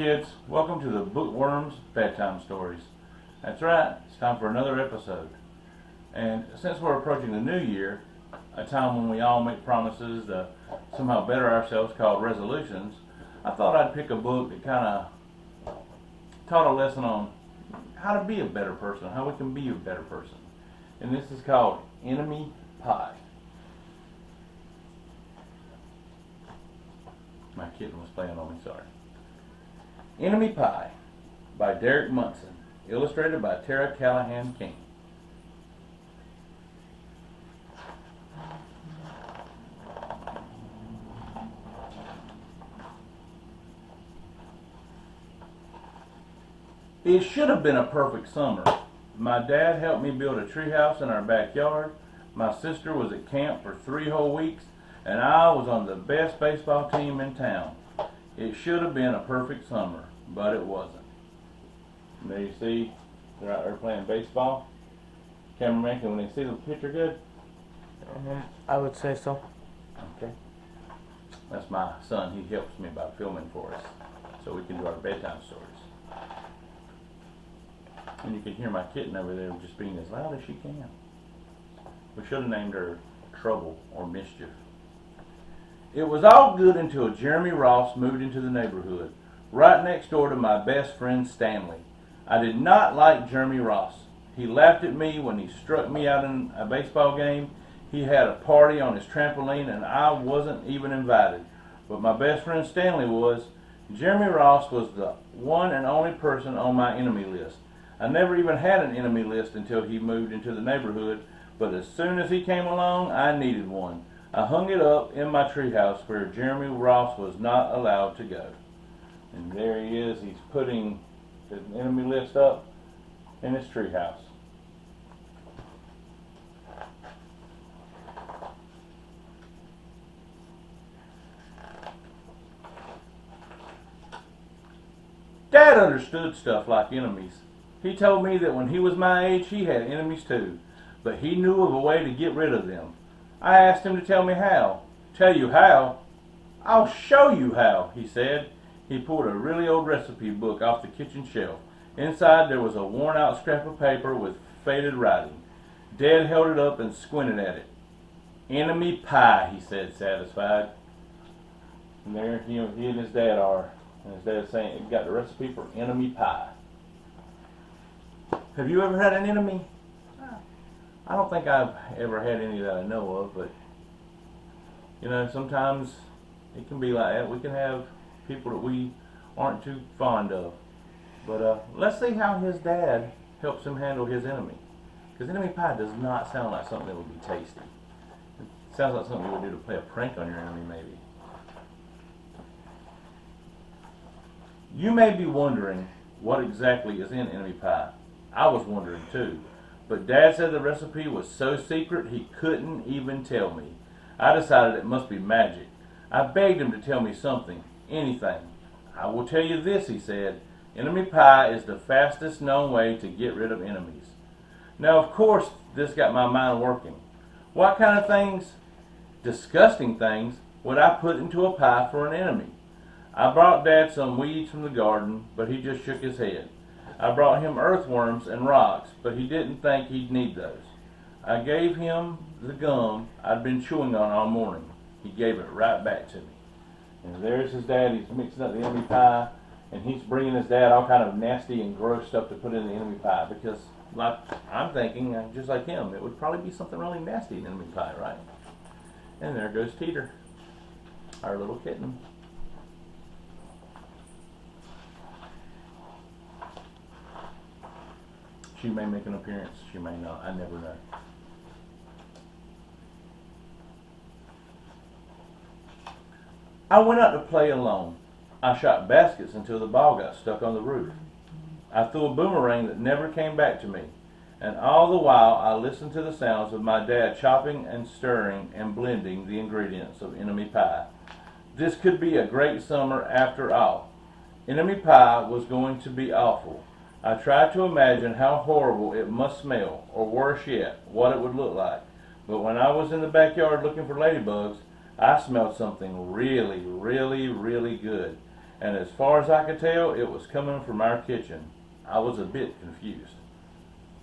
kids, welcome to the Bookworm's Bedtime Stories. That's right, it's time for another episode. And since we're approaching the new year, a time when we all make promises to somehow better ourselves called resolutions, I thought I'd pick a book that kind of taught a lesson on how to be a better person, how we can be a better person. And this is called Enemy Pie. My kitten was playing on me, sorry. Enemy Pie by Derek Munson, illustrated by Calahan King. It should have been a perfect summer. My dad helped me build a treehouse in our backyard. My sister was at camp for 3 whole weeks, and I was on the best baseball team in town. It should have been a perfect summer, but it wasn't. And there you see, they're out there playing baseball. Cameraman, can they see the picture good? I would say so. Okay. That's my son. He helps me by filming for us, so we can do our bedtime stories. And you can hear my kitten over there just being as loud as she can. We should have named her Trouble or Mischief. It was all good until Jeremy Ross moved into the neighborhood, right next door to my best friend Stanley. I did not like Jeremy Ross. He laughed at me when he struck me out in a baseball game. He had a party on his trampoline and I wasn't even invited. But my best friend Stanley was. Jeremy Ross was the one and only person on my enemy list. I never even had an enemy list until he moved into the neighborhood, but as soon as he came along, I needed one. I hung it up in my treehouse where Jeremy Ross was not allowed to go. And there he is. He's putting his enemy list up in his treehouse. Dad understood stuff like enemies. He told me that when he was my age, he had enemies too, but he knew of a way to get rid of them. I asked him to tell me how. Tell you how? I'll show you how, he said. He pulled a really old recipe book off the kitchen shelf. Inside there was a worn out scrap of paper with faded writing. Dad held it up and squinted at it. Enemy pie, he said, satisfied. And there he and his dad are. And his dad's saying, he got the recipe for enemy pie. Have you ever had an enemy? I don't think I've ever had any that I know of, but you know, sometimes it can be like that. We can have people that we aren't too fond of. But let's see how his dad helps him handle his enemy. Because enemy pie does not sound like something that would be tasty. It sounds like something you would do to play a prank on your enemy, maybe. You may be wondering what exactly is in enemy pie. I was wondering too. But Dad said the recipe was so secret he couldn't even tell me. I decided it must be magic. I begged him to tell me something, anything. I will tell you this, he said. Enemy pie is the fastest known way to get rid of enemies. Now, of course, this got my mind working. What kind of things, disgusting things, would I put into a pie for an enemy? I brought Dad some weeds from the garden, but he just shook his head. I brought him earthworms and rocks, but he didn't think he'd need those. I gave him the gum I'd been chewing on all morning. He gave it right back to me. And there's his dad. He's mixing up the enemy pie, and he's bringing his dad all kind of nasty and gross stuff to put in the enemy pie because, like I'm thinking, just like him, it would probably be something really nasty in enemy pie, right? And there goes Teeter, our little kitten. She may make an appearance, she may not, I never know. I went out to play alone. I shot baskets until the ball got stuck on the roof. I threw a boomerang that never came back to me. And all the while I listened to the sounds of my dad chopping and stirring and blending the ingredients of enemy pie. This could be a great summer after all. Enemy pie was going to be awful. I tried to imagine how horrible it must smell, or worse yet, what it would look like. But when I was in the backyard looking for ladybugs, I smelled something really, really, really good. and as far as I could tell, it was coming from our kitchen. I was a bit confused.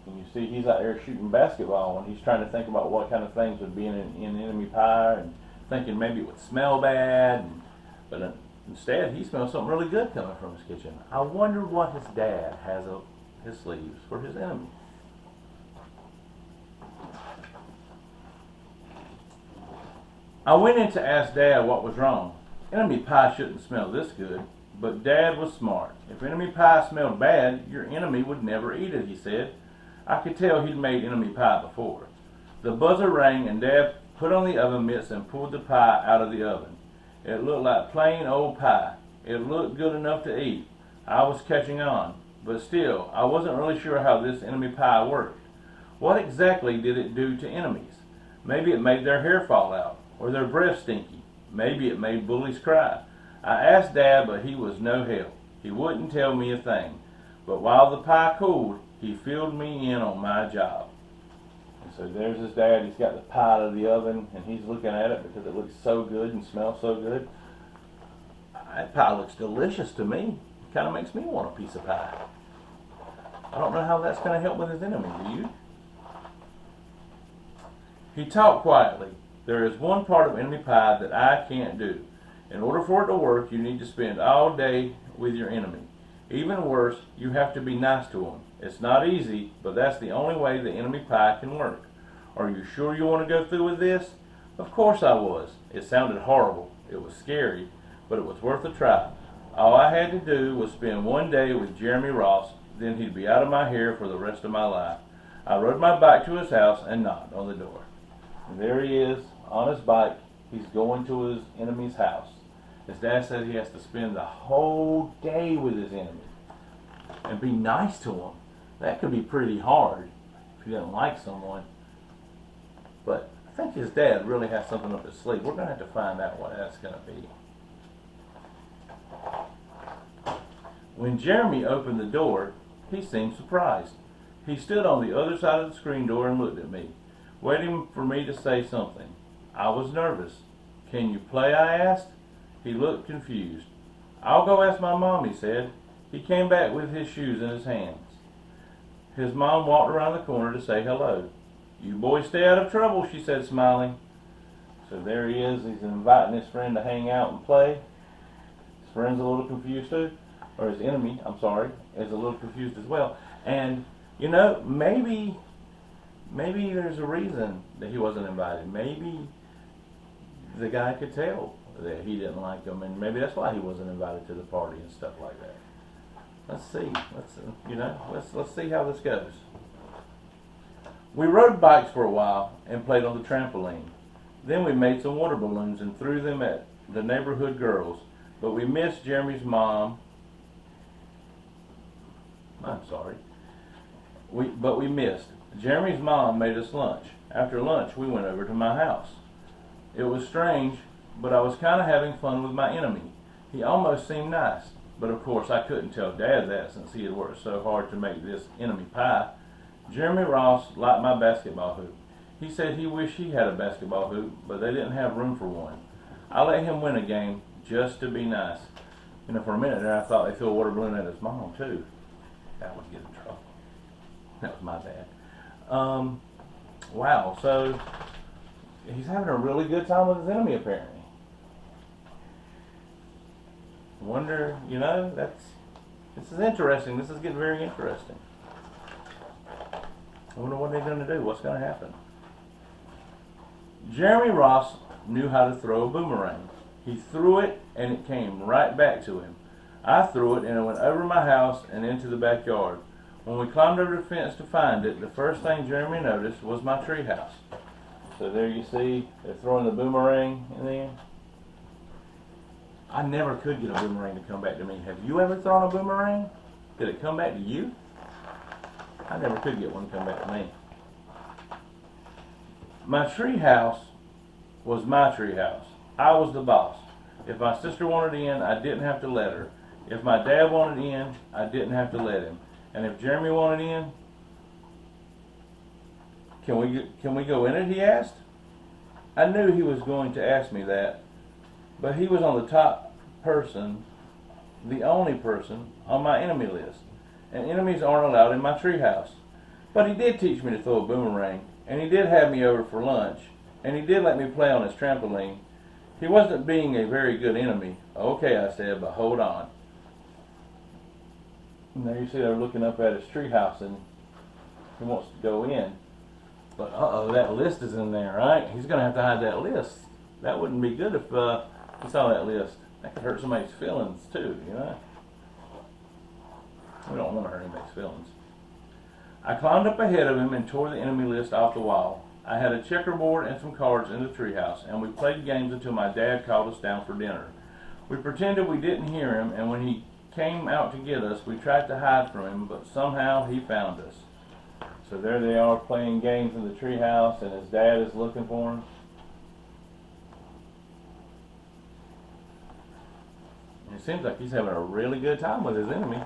And you see, he's out there shooting basketball, and he's trying to think about what kind of things would be in enemy pie, and thinking maybe it would smell bad. But instead, he smells something really good coming from his kitchen. I wonder what his dad has up his sleeves for his enemy. I went in to ask Dad what was wrong. Enemy pie shouldn't smell this good, but Dad was smart. If enemy pie smelled bad, your enemy would never eat it, he said. I could tell he'd made enemy pie before. The buzzer rang and Dad put on the oven mitts and pulled the pie out of the oven. It looked like plain old pie. It looked good enough to eat. I was catching on, but still, I wasn't really sure how this enemy pie worked. What exactly did it do to enemies? Maybe it made their hair fall out, or their breath stinky. Maybe it made bullies cry. I asked Dad, but he was no help. He wouldn't tell me a thing. But while the pie cooled, he filled me in on my job. And so there's his dad. He's got the pie out of the oven, and he's looking at it because it looks so good and smells so good. That pie looks delicious to me. It kind of makes me want a piece of pie. I don't know how that's going to help with his enemy, do you? He talked quietly. There is one part of enemy pie that I can't do. In order for it to work, you need to spend all day with your enemy. Even worse, you have to be nice to him. It's not easy, but that's the only way the enemy pie can work. Are you sure you want to go through with this? Of course I was. It sounded horrible. It was scary, but it was worth a try. All I had to do was spend one day with Jeremy Ross, then he'd be out of my hair for the rest of my life. I rode my bike to his house and knocked on the door. And there he is, on his bike. He's going to his enemy's house. His dad says he has to spend the whole day with his enemy and be nice to him. That could be pretty hard if you didn't like someone. But I think his dad really has something up his sleeve. We're going to have to find out what that's going to be. When Jeremy opened the door, he seemed surprised. He stood on the other side of the screen door and looked at me, waiting for me to say something. I was nervous. Can you play? I asked. He looked confused. I'll go ask my mom, he said. He came back with his shoes in his hands. His mom walked around the corner to say hello. You boys stay out of trouble, she said, smiling. So there he is. He's inviting his friend to hang out and play. His friend's a little confused too. Or his enemy, I'm sorry, is a little confused as well. And, you know, maybe there's a reason that he wasn't invited. Maybe the guy could tell that he didn't like him, and maybe that's why he wasn't invited to the party and stuff like that. Let's see. Let's see how this goes. We rode bikes for a while and played on the trampoline. Then we made some water balloons and threw them at the neighborhood girls. But we missed Jeremy's mom. I'm sorry. But we missed. Jeremy's mom made us lunch. After lunch, we went over to my house. It was strange, but I was kind of having fun with my enemy. He almost seemed nice, but of course I couldn't tell Dad that since he had worked so hard to make this enemy pie. Jeremy Ross liked my basketball hoop. He said he wished he had a basketball hoop, but they didn't have room for one. I let him win a game just to be nice. You know, for a minute there I thought they threw a water balloon at his mom too. That would get in trouble. That was my bad. Wow, so he's having a really good time with his enemy apparently. Wonder, you know, this is interesting. This is getting very interesting. I wonder what they're going to do. What's going to happen? Jeremy Ross knew how to throw a boomerang. He threw it and it came right back to him. I threw it and it went over my house and into the backyard. When we climbed over the fence to find it, the first thing Jeremy noticed was my treehouse. So there you see, they're throwing the boomerang in there. I never could get a boomerang to come back to me. Have you ever thrown a boomerang? Did it come back to you? I never could get one to come back to me. My treehouse was my treehouse. I was the boss. If my sister wanted in, I didn't have to let her. If my dad wanted in, I didn't have to let him. And if Jeremy wanted in, can we go in it, he asked. I knew he was going to ask me that, but he was on the top person the only person on my enemy list, and enemies aren't allowed in my treehouse. But he did teach me to throw a boomerang, and he did have me over for lunch, and he did let me play on his trampoline. He wasn't being a very good enemy. Okay, I said, but hold on. And there you see they're looking up at his treehouse, and he wants to go in. But uh-oh, that list is in there, right? He's going to have to hide that list. That wouldn't be good if he saw that list. That could hurt somebody's feelings too, you know? We don't want to hurt anybody's feelings. I climbed up ahead of him and tore the enemy list off the wall. I had a checkerboard and some cards in the treehouse, and we played games until my dad called us down for dinner. We pretended we didn't hear him, and when he came out to get us, we tried to hide from him, but somehow he found us. So there they are playing games in the treehouse, and his dad is looking for him. And it seems like he's having a really good time with his enemy.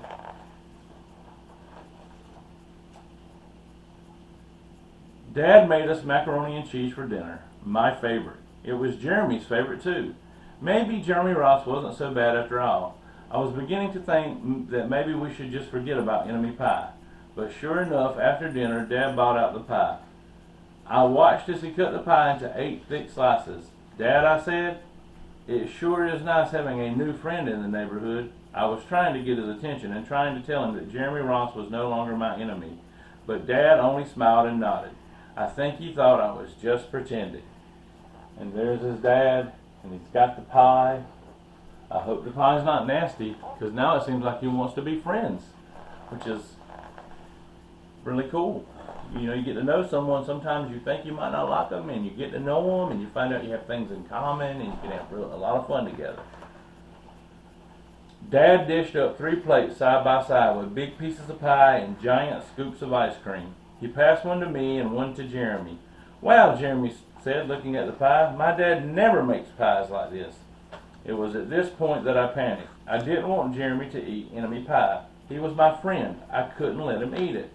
Dad made us macaroni and cheese for dinner, my favorite. It was Jeremy's favorite too. Maybe Jeremy Ross wasn't so bad after all. I was beginning to think that maybe we should just forget about enemy pie. But sure enough, after dinner, Dad brought out the pie. I watched as he cut the pie into 8 thick slices. Dad, I said, it sure is nice having a new friend in the neighborhood. I was trying to get his attention and trying to tell him that Jeremy Ross was no longer my enemy. But Dad only smiled and nodded. I think he thought I was just pretending. And there's his dad, and he's got the pie. I hope the pie's not nasty, because now it seems like he wants to be friends, which is really cool. You know, you get to know someone, sometimes you think you might not like them, and you get to know them, and you find out you have things in common, and you can have a lot of fun together. Dad dished up 3 plates side by side with big pieces of pie and giant scoops of ice cream. He passed one to me and one to Jeremy. Wow, Jeremy said, looking at the pie, my dad never makes pies like this. It was at this point that I panicked. I didn't want Jeremy to eat enemy pie. He was my friend. I couldn't let him eat it.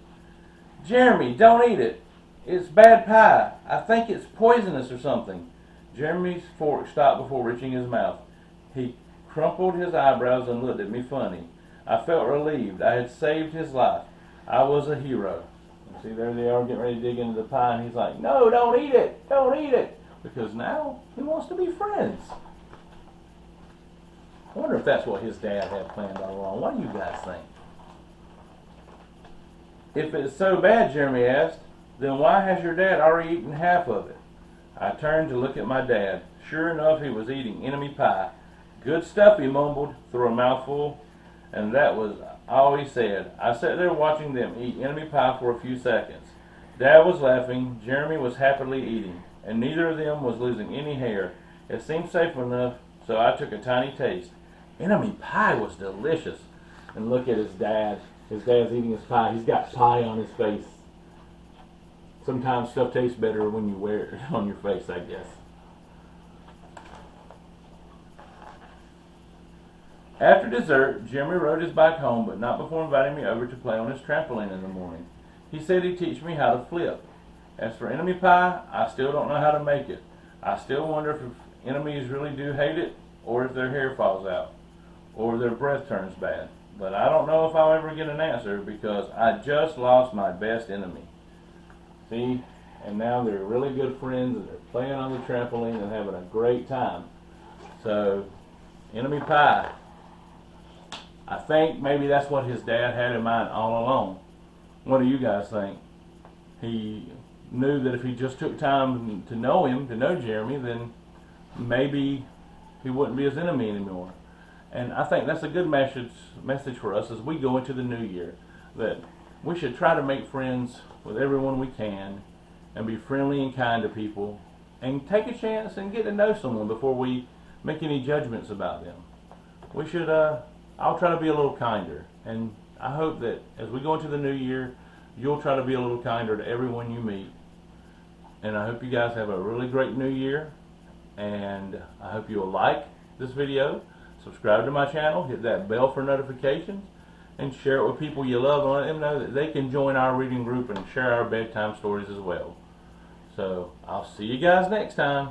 Jeremy, don't eat it. It's bad pie. I think it's poisonous or something. Jeremy's fork stopped before reaching his mouth. He crumpled his eyebrows and looked at me funny. I felt relieved. I had saved his life. I was a hero. See, there they are getting ready to dig into the pie, and he's like, no, don't eat it. Don't eat it. Because now he wants to be friends. I wonder if that's what his dad had planned all along. What do you guys think? If it's so bad, Jeremy asked, then why has your dad already eaten half of it? I turned to look at my dad. Sure enough, he was eating enemy pie. Good stuff, he mumbled through a mouthful, and that was all he said. I sat there watching them eat enemy pie for a few seconds. Dad was laughing, Jeremy was happily eating, and neither of them was losing any hair. It seemed safe enough, so I took a tiny taste. Enemy pie was delicious. And look at his dad. His dad's eating his pie. He's got pie on his face. Sometimes stuff tastes better when you wear it on your face, I guess. After dessert, Jeremy rode his bike home, but not before inviting me over to play on his trampoline in the morning. He said he'd teach me how to flip. As for enemy pie, I still don't know how to make it. I still wonder if enemies really do hate it, or if their hair falls out, or their breath turns bad. But I don't know if I'll ever get an answer, because I just lost my best enemy. See? And now they're really good friends, and they're playing on the trampoline and having a great time. So, enemy pie. I think maybe that's what his dad had in mind all along. What do you guys think? He knew that if he just took time to know him, to know Jeremy, then maybe he wouldn't be his enemy anymore. And I think that's a good message for us as we go into the new year, that we should try to make friends with everyone we can and be friendly and kind to people and take a chance and get to know someone before we make any judgments about them. We should, I'll try to be a little kinder, and I hope that as we go into the new year, you'll try to be a little kinder to everyone you meet. And I hope you guys have a really great new year, and I hope you'll like this video, subscribe to my channel, hit that bell for notifications, and share it with people you love and let them know that they can join our reading group and share our bedtime stories as well. So I'll see you guys next time.